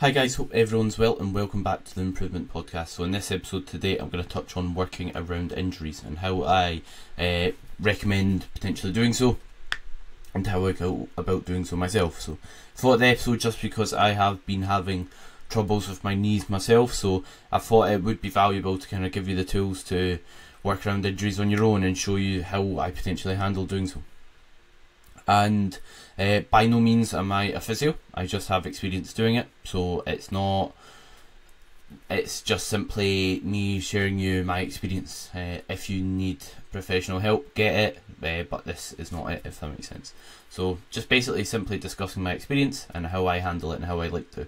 Hi guys, hope everyone's well and welcome back to the Improvement Podcast. So in this episode today I'm going to touch on working around injuries and how I recommend potentially doing so and how I go about doing so myself. So I thought the episode, just because I have been having troubles with my knees myself, so I thought it would be valuable to kind of give you the tools to work around injuries on your own and show you how I potentially handle doing so. And by no means am I a physio, I just have experience doing it, so it's just simply me sharing you my experience. If you need professional help, get it, but this is not it, if that makes sense. So just basically simply discussing my experience and how I handle it and how I like to.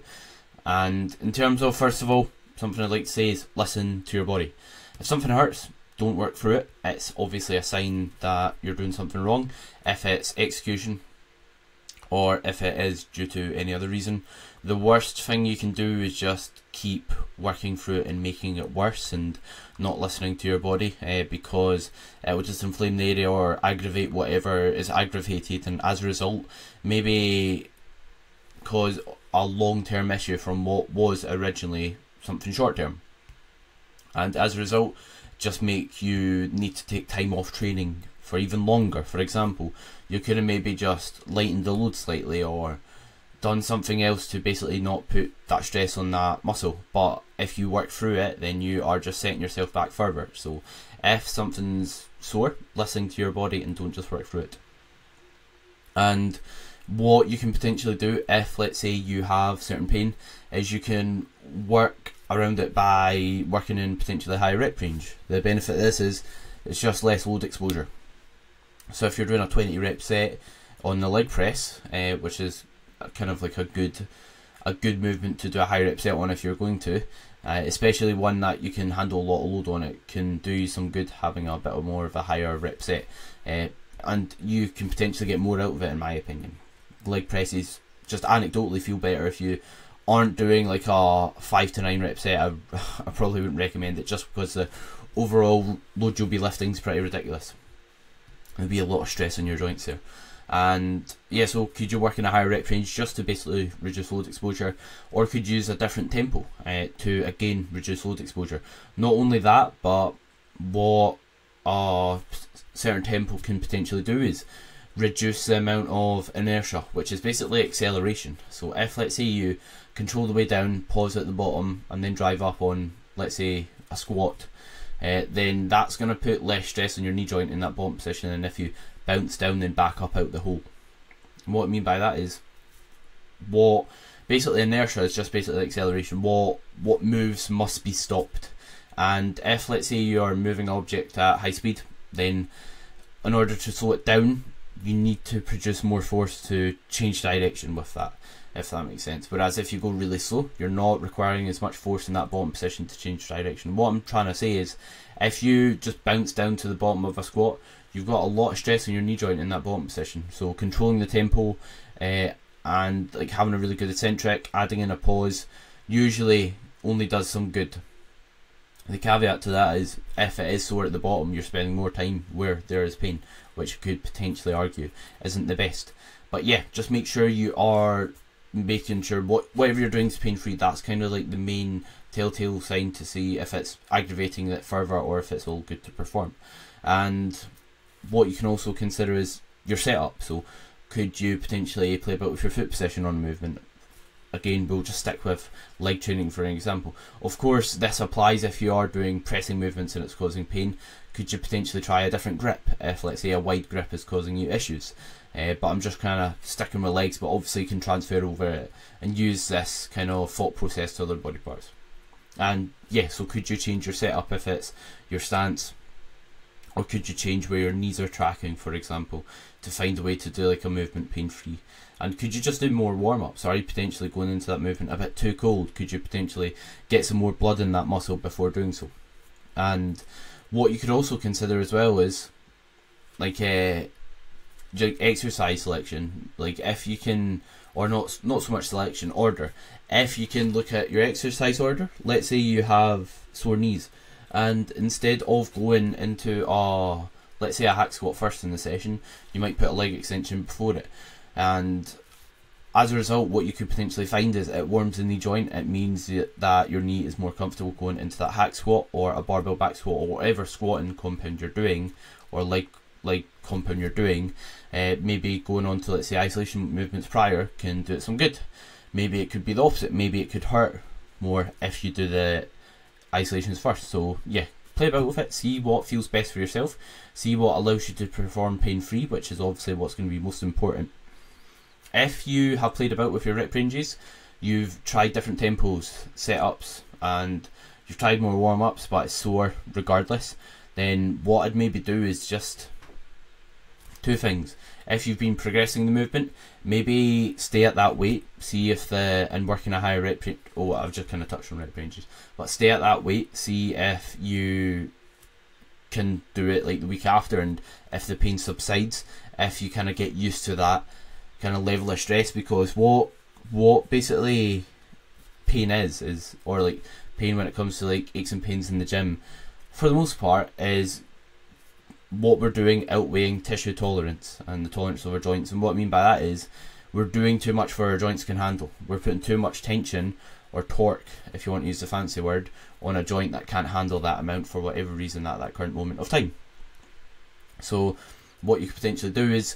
And in terms of, first of all, something I'd like to say is listen to your body. If something hurts, don't work through it. It's obviously a sign that you're doing something wrong. If it's execution or if it is due to any other reason, the worst thing you can do is just keep working through it and making it worse and not listening to your body, because it will just inflame the area or aggravate whatever is aggravated, and as a result maybe cause a long-term issue from what was originally something short-term, and as a result just make you need to take time off training for even longer. For example, you could have maybe just lightened the load slightly or done something else to basically not put that stress on that muscle, but if you work through it then you are just setting yourself back further. So if something's sore, listen to your body and don't just work through it. And what you can potentially do if, let's say, you have certain pain, is you can work around it by working in potentially high rep range. The benefit of this is it's just less load exposure. So if you're doing a 20 rep set on the leg press, which is kind of like a good movement to do a high rep set on if you're going to, especially one that you can handle a lot of load on, it can do you some good having a bit more of a higher rep set, and you can potentially get more out of it, in my opinion. Leg presses just anecdotally feel better. If you aren't doing like a 5 to 9 rep set, I probably wouldn't recommend it, just because the overall load you'll be lifting is pretty ridiculous. There'll be a lot of stress on your joints there. And yeah, so could you work in a higher rep range just to basically reduce load exposure, or could you use a different tempo to again reduce load exposure. Not only that, but what a certain tempo can potentially do is reduce the amount of inertia, which is basically acceleration. So if, let's say, you control the way down, pause at the bottom and then drive up on, let's say, a squat, then that's going to put less stress on your knee joint in that bottom position than if you bounce down then back up out the hole. And what I mean by that is, what basically inertia is just basically acceleration. What moves must be stopped. And if, let's say, you are moving an object at high speed, then in order to slow it down you need to produce more force to change direction with that, if that makes sense. Whereas if you go really slow, you're not requiring as much force in that bottom position to change direction. What I'm trying to say is, if you just bounce down to the bottom of a squat, you've got a lot of stress on your knee joint in that bottom position. So controlling the tempo and like having a really good eccentric, adding in a pause, usually only does some good. The caveat to that is, if it is sore at the bottom, you're spending more time where there is pain, which you could potentially argue isn't the best. But yeah, just make sure you are making sure whatever you're doing is pain-free. That's kind of like the main telltale sign to see if it's aggravating it further or if it's all good to perform. And what you can also consider is your setup. So could you potentially play about with your foot position on a movement? Again, we'll just stick with leg training for an example. Of course, this applies if you are doing pressing movements and it's causing pain. Could you potentially try a different grip if, let's say, a wide grip is causing you issues? But I'm just kind of sticking with legs, but obviously you can transfer over it and use this kind of thought process to other body parts. And yeah, so could you change your setup if it's your stance? Or could you change where your knees are tracking, for example, to find a way to do like a movement pain-free? And could you just do more warm-ups? Are you potentially going into that movement a bit too cold? Could you potentially get some more blood in that muscle before doing so? And what you could also consider as well is like exercise selection. Like if you can, or not so much selection, order. If you can look at your exercise order, let's say you have sore knees, and instead of going into let's say a hack squat first in the session, you might put a leg extension before it. And as a result, what you could potentially find is it warms the knee joint. It means that your knee is more comfortable going into that hack squat or a barbell back squat or whatever squatting compound you're doing, or like compound you're doing. Maybe going on to, let's say, isolation movements prior can do it some good. Maybe it could be the opposite. Maybe it could hurt more if you do the isolations first. So yeah, play about with it, see what feels best for yourself, see what allows you to perform pain-free, which is obviously what's going to be most important. If you have played about with your rep ranges, you've tried different tempos, setups, and you've tried more warm-ups but it's sore regardless, then what I'd maybe do is just two things. If you've been progressing the movement, maybe stay at that weight, see if and working a higher rep range. Oh, I've just kind of touched on rep ranges, but stay at that weight, see if you can do it like the week after, and if the pain subsides, if you kind of get used to that kind of level of stress. Because what basically pain is, or like pain when it comes to like aches and pains in the gym, for the most part, is what we're doing outweighing tissue tolerance and the tolerance of our joints. And what I mean by that is we're doing too much for our joints can handle. We're putting too much tension or torque, if you want to use the fancy word, on a joint that can't handle that amount for whatever reason at that current moment of time. So what you could potentially do is,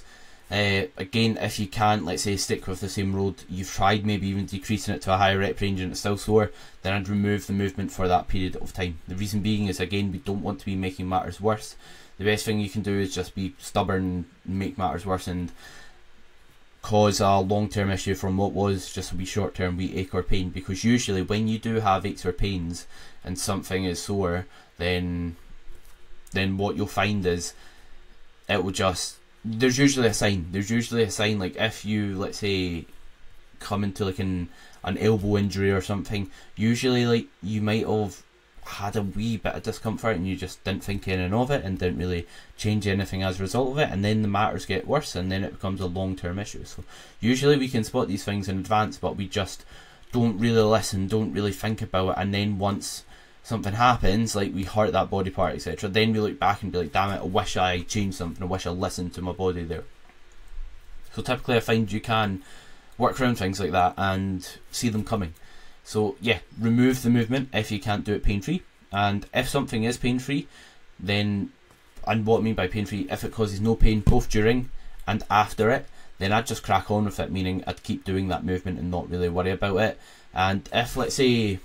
again, if you can't, let's say, stick with the same road, you've tried maybe even decreasing it to a higher rep range and it's still sore, then I'd remove the movement for that period of time. The reason being is, again, we don't want to be making matters worse. The best thing you can do is just be stubborn and make matters worse and cause a long-term issue from what was just a wee short-term wee ache or pain. Because usually when you do have aches or pains and something is sore, then what you'll find is it will just, there's usually a sign. Like if you, let's say, come into like an elbow injury or something, usually like you might have had a wee bit of discomfort and you just didn't think anything of it and didn't really change anything as a result of it, and then the matters get worse and then it becomes a long-term issue. So usually we can spot these things in advance, but we just don't really listen, don't really think about it, and then once something happens, like we hurt that body part, etc., then we look back and be like, damn it, I wish I changed something, I wish I listened to my body there. So typically I find you can work around things like that and see them coming. So yeah, remove the movement if you can't do it pain-free. And if something is pain-free, then, and what I mean by pain-free, if it causes no pain both during and after it, then I'd just crack on with it, meaning I'd keep doing that movement and not really worry about it. And if, let's say,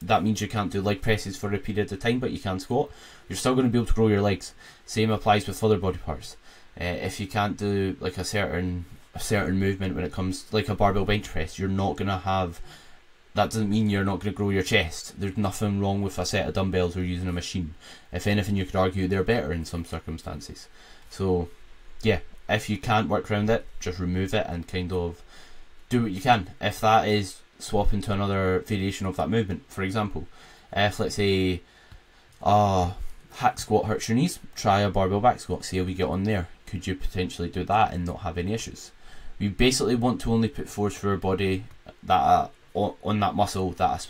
that means you can't do leg presses for a period of time but you can squat, you're still going to be able to grow your legs. Same applies with other body parts. If you can't do like a certain movement when it comes like a barbell bench press, you're not going to have, that doesn't mean you're not going to grow your chest. There's nothing wrong with a set of dumbbells or using a machine. If anything, you could argue they're better in some circumstances. So yeah, if you can't work around it, just remove it and kind of do what you can. If that is swap into another variation of that movement, for example, if let's say hack squat hurts your knees, try a barbell back squat, see how we get on there. Could you potentially do that and not have any issues? We basically want to only put force through our body that on that muscle that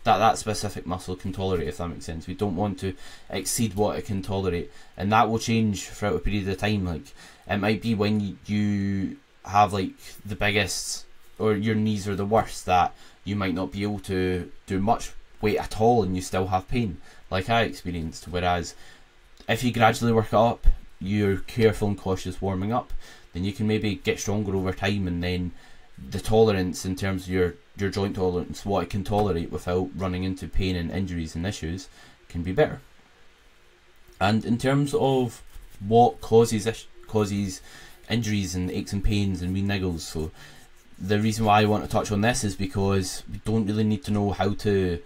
that specific muscle can tolerate, if that makes sense. We don't want to exceed what it can tolerate, and that will change throughout a period of time. Like it might be when you have like the biggest, or your knees are the worst, that you might not be able to do much weight at all and you still have pain, like I experienced. Whereas if you gradually work it up, you're careful and cautious warming up, then you can maybe get stronger over time, and then the tolerance in terms of your joint tolerance, what it can tolerate without running into pain and injuries and issues, can be better. And in terms of what causes injuries and aches and pains and wee niggles, so the reason why I want to touch on this is because we don't really need to know how to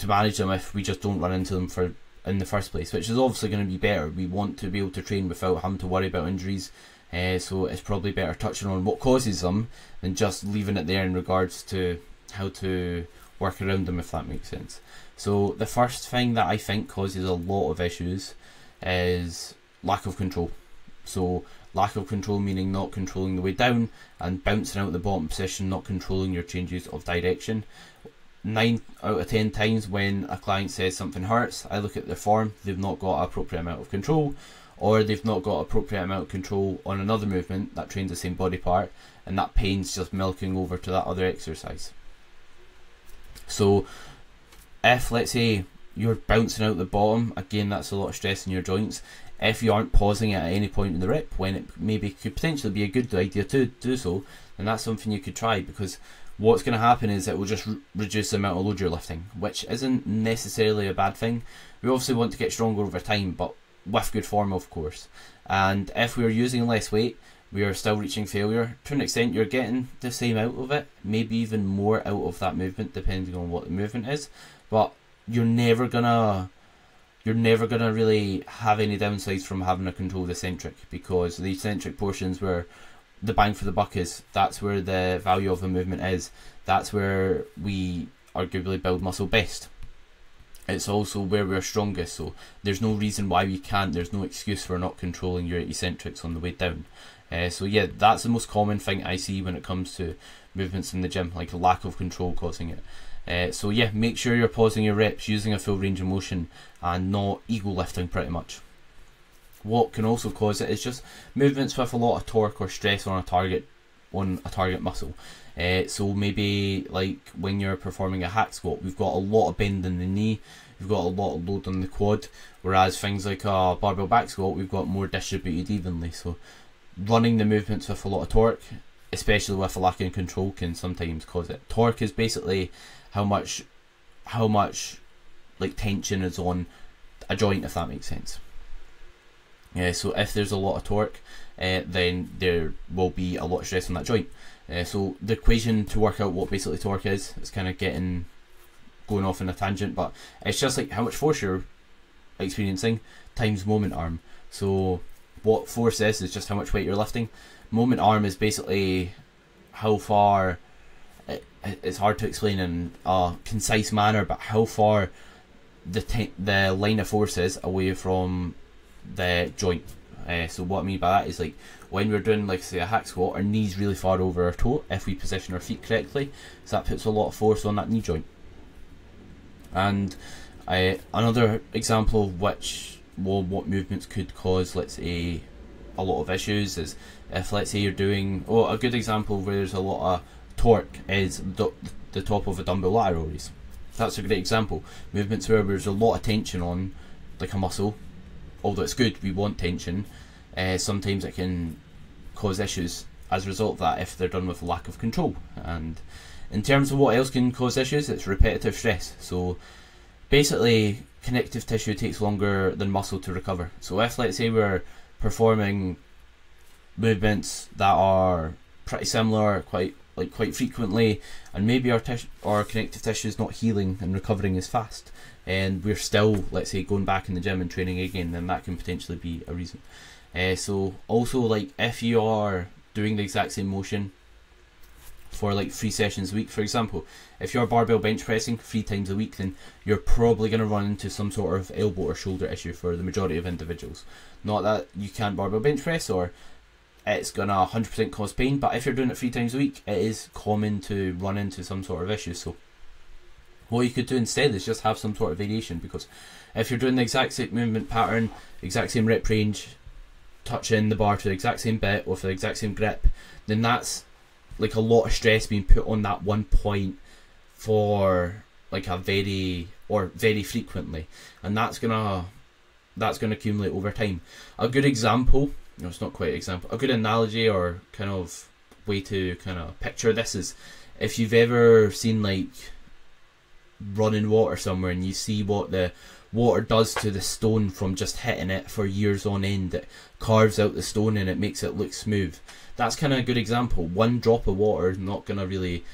manage them if we just don't run into them in the first place, which is obviously going to be better. We want to be able to train without having to worry about injuries. So it's probably better touching on what causes them than just leaving it there in regards to how to work around them, if that makes sense. So the first thing that I think causes a lot of issues is lack of control. So lack of control meaning not controlling the way down and bouncing out the bottom position, not controlling your changes of direction. 9 out of 10 times when a client says something hurts, I look at their form, they've not got an appropriate amount of control, or they've not got appropriate amount of control on another movement that trains the same body part, and that pain's just milking over to that other exercise. So if, let's say, you're bouncing out the bottom, again that's a lot of stress in your joints. If you aren't pausing it at any point in the rep, when it maybe could potentially be a good idea to do so, then that's something you could try, because what's going to happen is it will just reduce the amount of load you're lifting, which isn't necessarily a bad thing. We obviously want to get stronger over time, but with good form, of course. And if we're using less weight, we are still reaching failure. To an extent, you're getting the same out of it, maybe even more out of that movement, depending on what the movement is. But you're never gonna really have any downsides from having a controlled eccentric, because the eccentric portions where the bang for the buck is, that's where the value of the movement is, that's where we arguably build muscle best. It's also where we're strongest, so there's no reason why we can't, there's no excuse for not controlling your eccentrics on the way down. So yeah, that's the most common thing I see when it comes to movements in the gym, like a lack of control causing it. So yeah, make sure you're pausing your reps, using a full range of motion, and not ego lifting pretty much. What can also cause it is just movements with a lot of torque or stress on a target muscle. So maybe like when you're performing a hack squat, we've got a lot of bend in the knee, we've got a lot of load on the quad, whereas things like a barbell back squat, we've got more distributed evenly. So running the movements with a lot of torque, especially with a lack of control, can sometimes cause it. Torque is basically how much like tension is on a joint, if that makes sense. So if there's a lot of torque, then there will be a lot of stress on that joint. So the equation to work out what basically torque is, it's kind of going off in a tangent, but it's just like how much force you're experiencing times moment arm. So what force is just how much weight you're lifting. Moment arm is basically how far, it's hard to explain in a concise manner, but how far the line of force is away from the joint. So what I mean by that is, like when we're doing, like say, a hack squat, our knee's really far over our toe if we position our feet correctly, so that puts a lot of force on that knee joint. And another example of what movements could cause, let's say, a lot of issues is if, let's say, you're doing, a good example where there's a lot of torque is the top of a dumbbell lateral raise. That's a great example. Movements where there's a lot of tension on like a muscle, although it's good, we want tension, sometimes it can cause issues as a result of that if they're done with a lack of control. And in terms of what else can cause issues, it's repetitive stress. So basically connective tissue takes longer than muscle to recover. So if, let's say, we're performing movements that are pretty similar quite frequently, and maybe our connective tissue is not healing and recovering as fast, and we're still, let's say, going back in the gym and training again, then that can potentially be a reason. So also, like if you are doing the exact same motion for like 3 sessions a week, for example, if you're barbell bench pressing 3 times a week, then you're probably going to run into some sort of elbow or shoulder issue for the majority of individuals. Not that you can't barbell bench press or it's going to 100% cause pain, but if you're doing it 3 times a week, it is common to run into some sort of issue. So what you could do instead is just have some sort of variation, because if you're doing the exact same movement pattern, exact same rep range, touching the bar to the exact same bit with the exact same grip, then that's like a lot of stress being put on that one point for like very frequently, and that's gonna accumulate over time. A good example, no, it's not quite an example, a good analogy or kind of way to kind of picture this is if you've ever seen like running water somewhere and you see what the water does to the stone from just hitting it for years on end. It carves out the stone and it makes it look smooth. That's kind of a good example. One drop of water is not going to really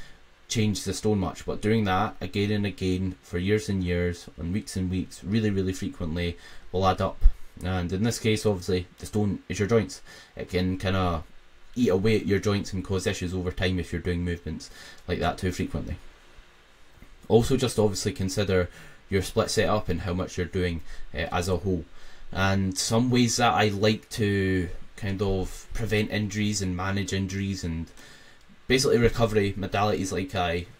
change the stone much, but doing that again and again for years and years, on weeks and weeks, really frequently, will add up. And in this case, obviously, the stone is your joints. It can kind of eat away at your joints and cause issues over time if you're doing movements like that too frequently. Also, just obviously consider your split setup and how much you're doing as a whole. And some ways that I like to kind of prevent injuries and manage injuries and basically recovery modalities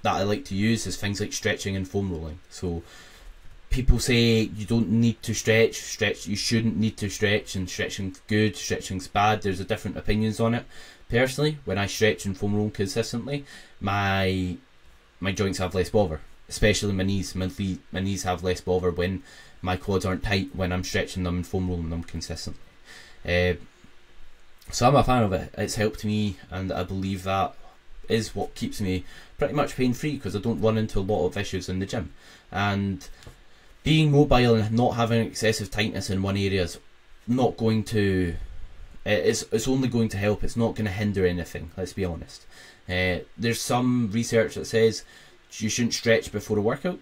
that I like to use is things like stretching and foam rolling. So people say you don't need to stretch, you shouldn't need to stretch, and stretching's good, stretching's bad. There's a different opinions on it. Personally, when I stretch and foam roll consistently, my joints have less bother, especially my knees. My knees have less bother when my quads aren't tight when I'm stretching them and foam rolling them consistently. So I'm a fan of it. It's helped me, and I believe that is what keeps me pretty much pain free, because I don't run into a lot of issues in the gym. And being mobile and not having excessive tightness in one area is not going to, it's only going to help. It's not going to hinder anything, let's be honest. There's some research that says you shouldn't stretch before a workout.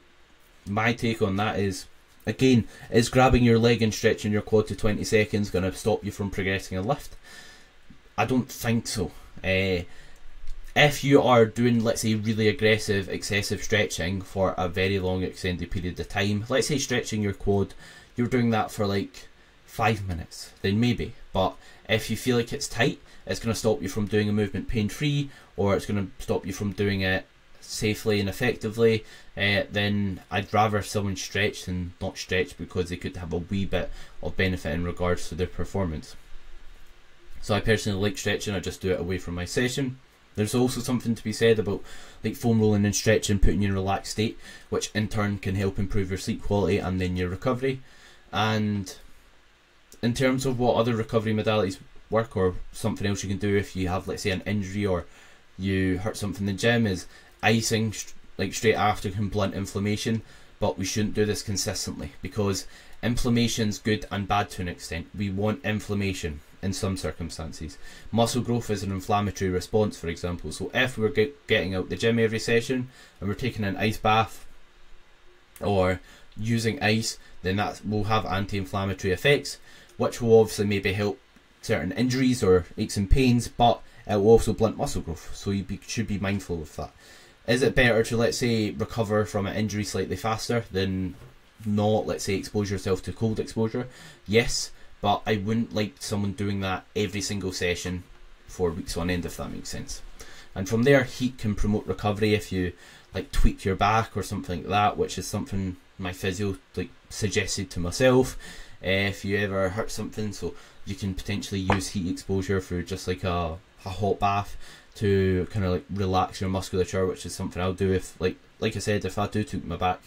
My take on that is, again, is grabbing your leg and stretching your quad to 20 seconds going to stop you from progressing a lift? I don't think so. If you are doing, let's say, really aggressive, excessive stretching for a very long extended period of time, let's say stretching your quad, you're doing that for like 5 minutes, then maybe. But if you feel like it's tight, it's going to stop you from doing a movement pain-free, or it's going to stop you from doing it safely and effectively, then I'd rather someone stretch than not stretch, because they could have a wee bit of benefit in regards to their performance. So I personally like stretching. I just do it away from my session. There's also something to be said about like foam rolling and stretching, putting you in a relaxed state, which in turn can help improve your sleep quality and then your recovery. And in terms of what other recovery modalities work, or something else you can do if you have, let's say, an injury or you hurt something in the gym, is icing like straight after can blunt inflammation. But we shouldn't do this consistently, because inflammation's good and bad to an extent. We want inflammation in some circumstances. Muscle growth is an inflammatory response, for example. So if we're getting out the gym every session and we're taking an ice bath or using ice, then that will have anti-inflammatory effects, which will obviously maybe help certain injuries or aches and pains, but it will also blunt muscle growth. So you should be mindful of that. Is it better to, let's say, recover from an injury slightly faster than not, let's say, expose yourself to cold exposure? Yes, but I wouldn't like someone doing that every single session for weeks on end, if that makes sense. And from there, heat can promote recovery if you like tweak your back or something like that, which is something my physio like suggested to myself. If you ever hurt something, so you can potentially use heat exposure through just like a hot bath to kind of like relax your musculature, which is something I'll do if like I said, if I do tweak my back,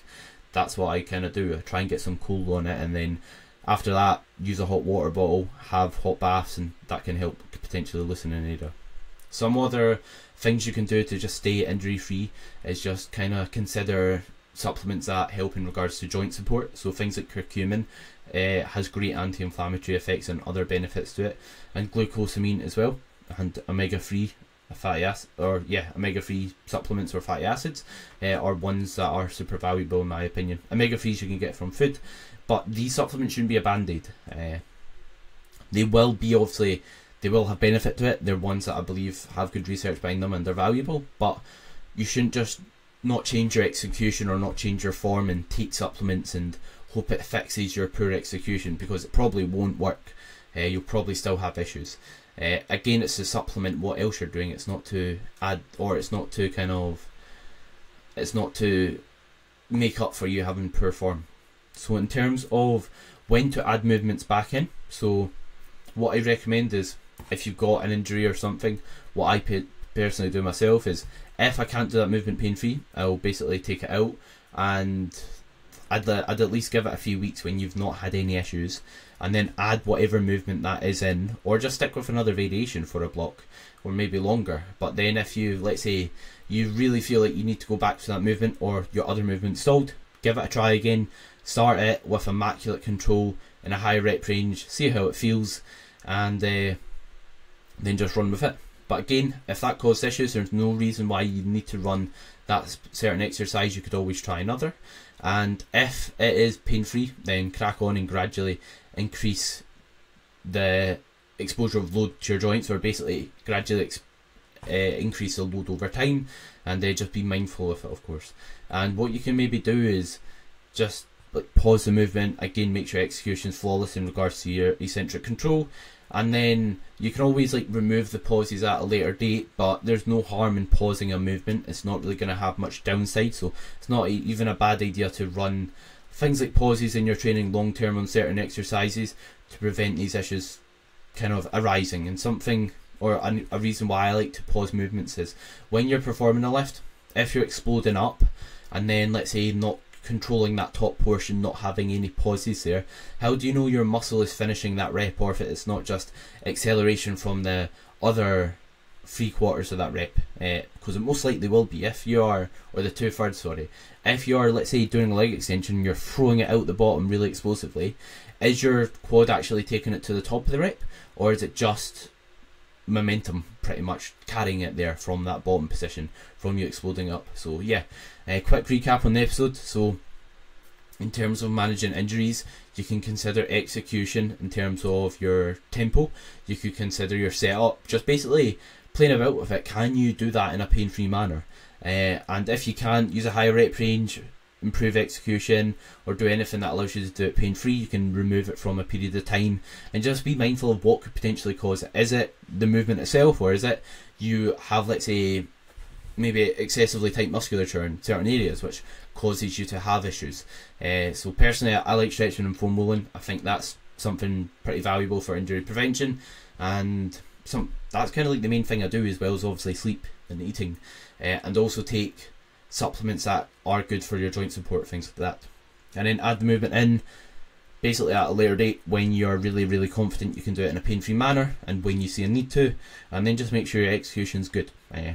that's what I kind of do. I try and get some cold on it, and then after that use a hot water bottle, have hot baths, and that can help potentially loosen an area. Some other things you can do to just stay injury free is just kind of consider supplements that help in regards to joint support. So things like curcumin has great anti-inflammatory effects and other benefits to it, and glucosamine as well, and omega-3 fatty acid, or yeah, omega-3 supplements or fatty acids are ones that are super valuable in my opinion. Omega-3s you can get from food, but these supplements shouldn't be a band-aid. They will be, obviously, they will have benefit to it. They're ones that I believe have good research behind them and they're valuable, but you shouldn't just not change your execution or not change your form and take supplements and hope it fixes your poor execution, because it probably won't work. You'll probably still have issues. Again, it's to supplement what else you're doing. It's not to add, or it's not to kind of, it's not to make up for you having poor form. So in terms of when to add movements back in, so what I recommend is, if you've got an injury or something, what I personally do myself is, if I can't do that movement pain free, I'll basically take it out, and I'd at least give it a few weeks when you've not had any issues, and then add whatever movement that is in, or just stick with another variation for a block, or maybe longer. But then if you, let's say, you really feel like you need to go back to that movement, or your other movement stalled, give it a try again, start it with immaculate control in a high rep range, see how it feels, and then just run with it. But again, if that caused issues, there's no reason why you need to run that certain exercise. You could always try another. And if it is pain-free, then crack on and gradually increase the exposure of load to your joints, or basically gradually increase the load over time, and just be mindful of it, of course. And what you can maybe do is just like pause the movement, again make sure execution is flawless in regards to your eccentric control, and then you can always like remove the pauses at a later date, but there's no harm in pausing a movement. It's not really going to have much downside, so it's not even a bad idea to run things like pauses in your training long term on certain exercises to prevent these issues kind of arising. And something, or a reason why I like to pause movements is when you're performing a lift, if you're exploding up and then let's say not controlling that top portion, not having any pauses there, how do you know your muscle is finishing that rep, or if it's not just acceleration from the other 3/4 of that rep? Because it most likely will be if you are, or the 2/3, sorry, if you are, let's say, doing a leg extension, you're throwing it out the bottom really explosively, is your quad actually taking it to the top of the rep, or is it just momentum pretty much carrying it there from that bottom position, from you exploding up? So yeah, quick recap on the episode. So in terms of managing injuries, you can consider execution in terms of your tempo, you could consider your setup, just basically playing about with it. Can you do that in a pain-free manner? And if you can't, use a higher rep range, improve execution, or do anything that allows you to do it pain-free. You can remove it from a period of time, and just be mindful of what could potentially cause it. Is it the movement itself, or is it you have, let's say, maybe excessively tight musculature in certain areas which causes you to have issues? So personally, I like stretching and foam rolling. I think that's something pretty valuable for injury prevention, and that's kind of like the main thing I do, as well as obviously sleep and eating, and also take supplements that are good for your joint support, things like that. And then add the movement in basically at a later date when you're really confident you can do it in a pain-free manner, and when you see a need to, and then just make sure your execution's good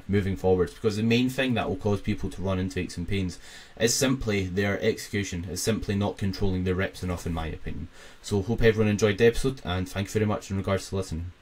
moving forward, because the main thing that will cause people to run into aches and pains is simply their execution, is simply not controlling their reps enough, in my opinion. So hope everyone enjoyed the episode, and thank you very much in regards to listening.